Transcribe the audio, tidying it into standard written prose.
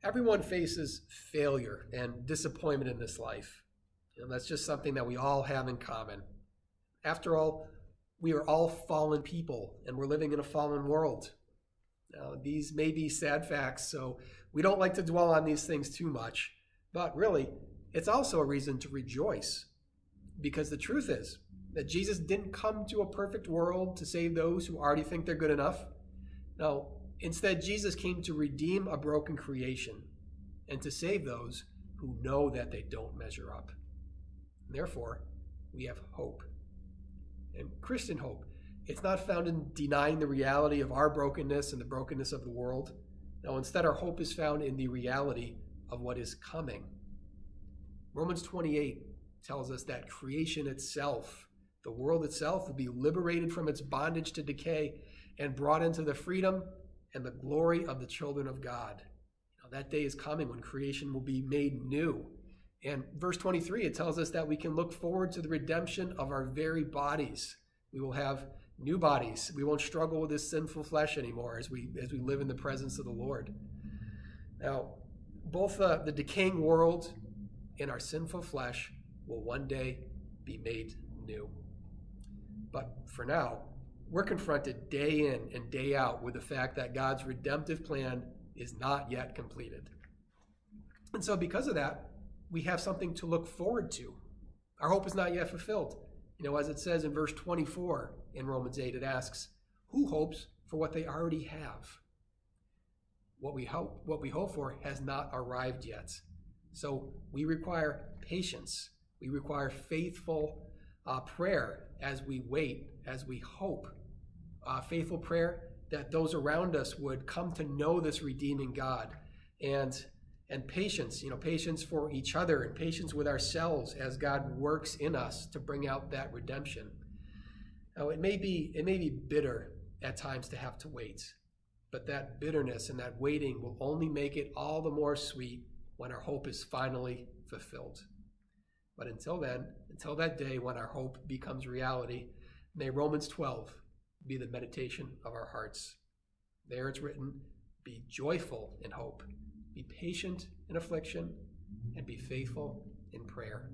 Everyone faces failure and disappointment in this life. That's just something that we all have in common. After all, we are all fallen people, and we're living in a fallen world. Now, these may be sad facts, so we don't like to dwell on these things too much. But really, it's also a reason to rejoice. Because the truth is that Jesus didn't come to a perfect world to save those who already think they're good enough. No, instead, Jesus came to redeem a broken creation and to save those who know that they don't measure up. Therefore, we have hope. And Christian hope, it's not found in denying the reality of our brokenness and the brokenness of the world. No, instead, our hope is found in the reality of what is coming. Romans 28 tells us that creation itself, the world itself, will be liberated from its bondage to decay and brought into the freedom and the glory of the children of God. That day is coming when creation will be made new. And verse 23, it tells us that we can look forward to the redemption of our very bodies. We will have new bodies. We won't struggle with this sinful flesh anymore as we live in the presence of the Lord. Now, both the decaying world and our sinful flesh will one day be made new. But for now, we're confronted day in and day out with the fact that God's redemptive plan is not yet completed. And so because of that, we have something to look forward to. Our hope is not yet fulfilled. As it says in verse 24 in Romans 8, it asks, who hopes for what they already have? What we hope for has not arrived yet. So we require patience. We require faithful prayer as we wait, as we hope. Faithful prayer that those around us would come to know this redeeming God, and patience, patience for each other and patience with ourselves as God works in us to bring out that redemption. Now, it may be bitter at times to have to wait, but that bitterness and that waiting will only make it all the more sweet when our hope is finally fulfilled. But until then, until that day when our hope becomes reality, may Romans 12 be the meditation of our hearts. There it's written, be joyful in hope, be patient in affliction, and be faithful in prayer.